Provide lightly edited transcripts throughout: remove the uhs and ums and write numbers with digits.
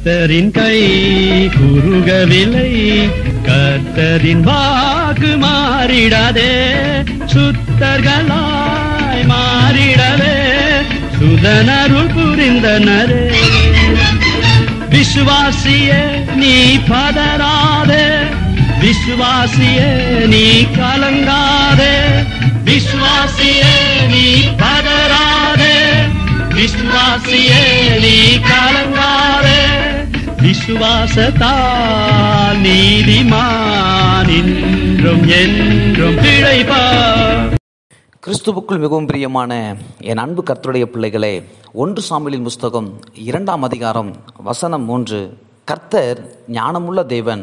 கர்த்தரின் கை குறுகவில்லை, கர்த்தரின் வாக்கு மாறிடாதே, சுத்தர்களாய் மாறிடவே சுதனருள் புரிந்தனரே. விசுவாசியே நீ பதறாதே, விசுவாசியே நீ கலங்காதே, விசுவாசியே நீ பதறாதே, விசுவாசியே நீ கலங்காதே. விசுவாசத்தால் நீதிமான் இன்றும் என்றும் பிழைப்பார். கிறிஸ்துவுக்குள் மிகவும் பிரியமான என் அன்பு கர்த்தருடைய பிள்ளைகளே, 1 சாமுவேலின் புஸ்தகம் 2ஆம் அதிகாரம் வசனம் 3. கர்த்தர் ஞானமுள்ள தேவன்,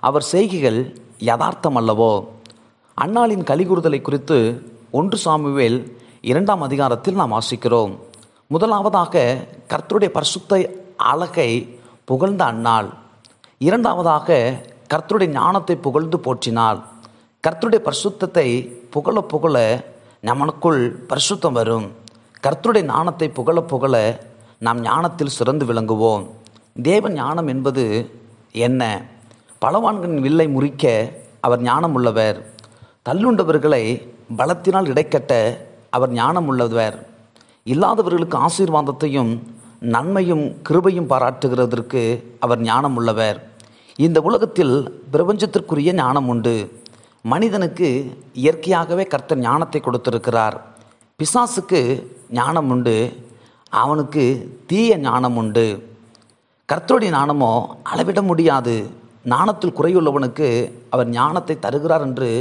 அவர் செய்கைகள் யதார்த்தம் அல்லவோ. அன்னாளின் கலிகூறுதலை குறித்து 1 சாமுவேல் 2ஆம் அதிகாரத்தில் நாம் வாசிக்கிறோம். முதலாவதாக கர்த்தருடைய பரிசுத்த அழகை புகழ்ந்த அன்னாள். இரண்டாவதாக கர்த்தருடைய ஞானத்தை புகழ்ந்து போற்றினாள். கர்த்தருடைய பரிசுத்தத்தை புகழ புகழ நமக்குள் பரிசுத்தம் வரும். கர்த்தருடைய ஞானத்தை புகழ புகழ நாம் ஞானத்தில் சிறந்து விளங்குவோம். தேவ ஞானம் என்பது என்ன? பலவான்களின் வில்லை முறிக்க அவர் ஞானம் உள்ளவர். தள்ளுண்டவர்களை பலத்தினால் இடைக்கட்ட அவர் ஞானம் உள்ளவர். இல்லாதவர்களுக்கு ஆசீர்வாதத்தையும் நன்மையும் கிருபையும் பாராட்டுகிறதற்கு அவர் ஞானம் உள்ளவர். இந்த உலகத்தில் பிரபஞ்சத்திற்குரிய ஞானம் உண்டு. மனிதனுக்கு இயற்கையாகவே கர்த்தர் ஞானத்தை கொடுத்திருக்கிறார். பிசாசுக்கு ஞானம் உண்டு, அவனுக்கு தீய ஞானம் உண்டு. கர்த்தருடைய ஞானமோ அளவிட முடியாது. ஞானத்தில் குறையுள்ளவனுக்கு அவர் ஞானத்தை தருகிறார் என்று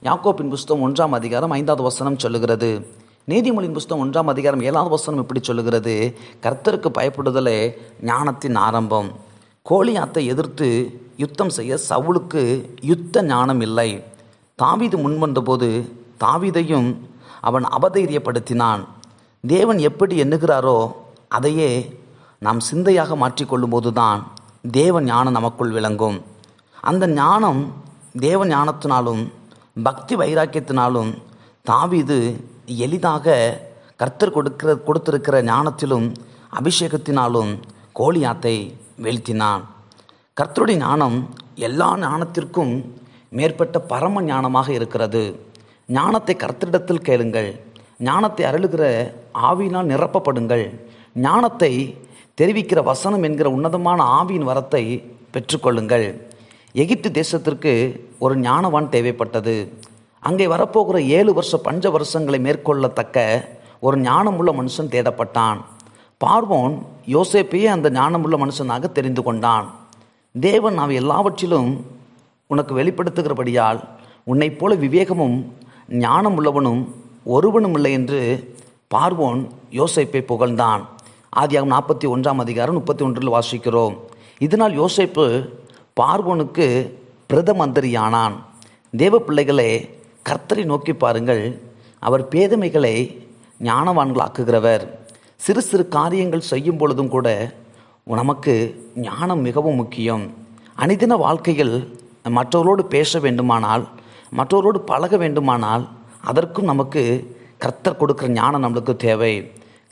யாக்கோபின் புஸ்தகம் 1ஆம் அதிகாரம் 5வது வசனம் சொல்லுகிறது. நீதிமொழியின் புஸ்தகம் 1ஆம் அதிகாரம் 7வது வசனம் இப்படி சொல்லுகிறது, கர்த்தருக்கு பயப்படுதலே ஞானத்தின் ஆரம்பம். கோலியாத்தை எதிர்த்து யுத்தம் செய்ய சவுலுக்கு யுத்த ஞானம் இல்லை. தாவீது முன்வந்தபோது தாவீதையும் அவன் அபதைரியப்படுத்தினான். தேவன் எப்படி எண்ணுகிறாரோ அதையே நாம் சிந்தையாக மாற்றிக்கொள்ளும் போதுதான் தேவ ஞானம் நமக்குள் விளங்கும். அந்த ஞானம் தேவ ஞானத்தினாலும் பக்தி வைராக்கியத்தினாலும் தாவீது எளிதாக கர்த்தர் கொடுத்திருக்கிற ஞானத்திலும் அபிஷேகத்தினாலும் கோலியாத்தை வீழ்த்தினான். கர்த்தருடைய ஞானம் எல்லா ஞானத்திற்கும் மேற்பட்ட பரம ஞானமாக இருக்கிறது. ஞானத்தை கர்த்தரிடத்தில் கேளுங்கள். ஞானத்தை அருளுகிற ஆவியினால் நிரப்பப்படுங்கள். ஞானத்தை தெரிவிக்கிற வசனம் என்கிற உன்னதமான ஆவியின் வரத்தை பெற்றுக்கொள்ளுங்கள். எகிப்து தேசத்திற்கு ஒரு ஞானவான் தேவைப்பட்டது. அங்கே வரப்போகிற 7 வருஷ பஞ்ச வருஷங்களை மேற்கொள்ளத்தக்க ஒரு ஞானமுள்ள மனுஷன் தேடப்பட்டான். பார்வோன் யோசேப்பையே அந்த ஞானமுள்ள மனுஷனாக தெரிந்து கொண்டான். தேவன் அவை எல்லாவற்றிலும் உனக்கு வெளிப்படுத்துகிறபடியால் உன்னைப் போல விவேகமும் ஞானம் உள்ளவனும் ஒருவனும் இல்லை என்று பார்வோன் யோசேப்பை புகழ்ந்தான். ஆதியாகமம் 41ஆம் அதிகாரம் 31 வாசிக்கிறோம். இதனால் யோசேப்பு பார்வோனுக்கு பிரதமந்திரியானான். தேவ பிள்ளைகளே, கர்த்தரை நோக்கி பாருங்கள். அவர் பேதமைகளை ஞானவான்களாக்குகிறவர். சிறு சிறு காரியங்கள் செய்யும் பொழுதும் கூட நமக்கு ஞானம் மிகவும் முக்கியம். அனிதின வாழ்க்கையில் மற்றவர்களோடு பேச வேண்டுமானால், மற்றவர்களோடு பழக வேண்டுமானால் அதற்கும் நமக்கு கர்த்தர் கொடுக்கிற ஞானம் நம்மளுக்கு தேவை.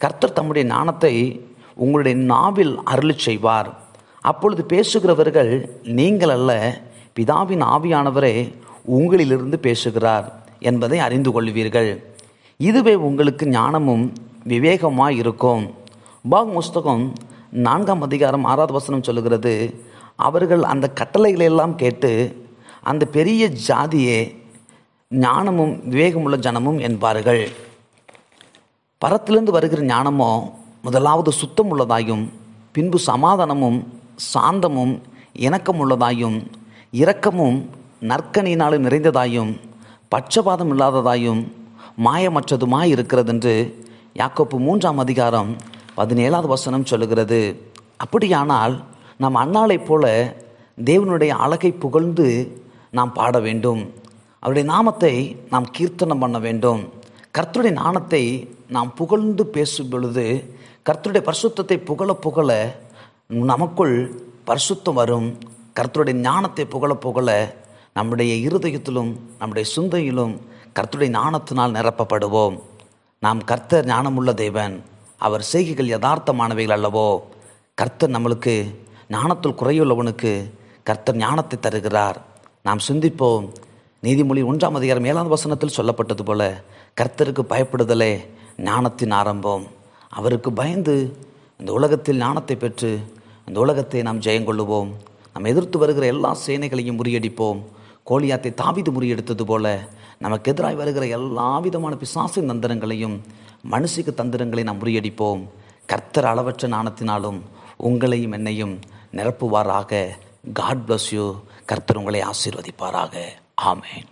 கர்த்தர் தம்முடைய ஞானத்தை உங்களுடைய நாவில் அருளி செய்வார். அப்பொழுது பேசுகிறவர்கள் நீங்கள் அல்ல, பிதாவின் ஆவியானவரே உங்களிலிருந்து பேசுகிறார் என்பதை அறிந்து கொள்வீர்கள். இதுவே உங்களுக்கு ஞானமும் விவேகமாய் இருக்கும். உபாகம புஸ்தகம் 4ஆம் அதிகாரம் 6வது வசனம் சொல்லுகிறது, அவர்கள் அந்த கட்டளைகளெல்லாம் கேட்டு அந்த பெரிய ஜாதியே ஞானமும் விவேகமுள்ள ஜனமும் என்பார்கள். பரத்திலிருந்து வருகிற ஞானமோ முதலாவது சுத்தம் உள்ளதாயும், பின்பு சமாதானமும் சாந்தமும் இணக்கமுள்ளதாயும், இரக்கமும் நற்கனியினாலும் நிறைந்ததாயும், பட்சபாதம் இல்லாததாயும், மாயமற்றதுமாய் இருக்கிறது என்று யாக்கோப்பு 3ஆம் அதிகாரம் 17வது வசனம் சொல்லுகிறது. அப்படியானால் நாம் அன்னாளைப் போல தேவனுடைய அழகை புகழ்ந்து நாம் பாட வேண்டும். அவருடைய நாமத்தை நாம் கீர்த்தனம் பண்ண வேண்டும். கர்த்தருடைய ஞானத்தை நாம் புகழ்ந்து பேசும் பொழுது, கர்த்தருடைய பரிசுத்தத்தை புகழ புகழ நமக்குள் பரிசுத்தம் வரும். கர்த்தருடைய ஞானத்தை புகழ புகழ நம்முடைய இருதயத்திலும் நம்முடைய சிந்தையிலும் கர்த்தருடைய ஞானத்தினால் நிரப்பப்படுவோம். நாம் கர்த்தர் ஞானமுள்ள தேவன், அவர் செய்கைகள் யதார்த்தமானவைகள் அல்லவோ. கர்த்தர் நம்மளுக்கு ஞானத்தில் குறையுள்ளவனுக்கு கர்த்தர் ஞானத்தை தருகிறார். நாம் சிந்திப்போம். நீதிமொழி 1:7 சொல்லப்பட்டது போல கர்த்தருக்கு பயப்படுதலே ஞானத்தின் ஆரம்பம். அவருக்கு பயந்து இந்த உலகத்தில் ஞானத்தை பெற்று இந்த உலகத்தை நாம் ஜெயங்கொள்ளுவோம். நாம் எதிர்த்து வருகிற எல்லா சேனைகளையும் முறியடிப்போம். கோலியாத்தை தாவீது முறியடித்தது போல நமக்கு எதிராக வருகிற எல்லா விதமான பிசாசின் தந்திரங்களையும் மனுஷிக்கு தந்திரங்களையும் நாம் முறியடிப்போம். கர்த்தர் அளவற்ற ஞானத்தினாலும் உங்களையும் என்னையும் நிரப்புவாராக. God bless you. கர்த்தர் உங்களை ஆசீர்வதிப்பாராக. ஆமேன்.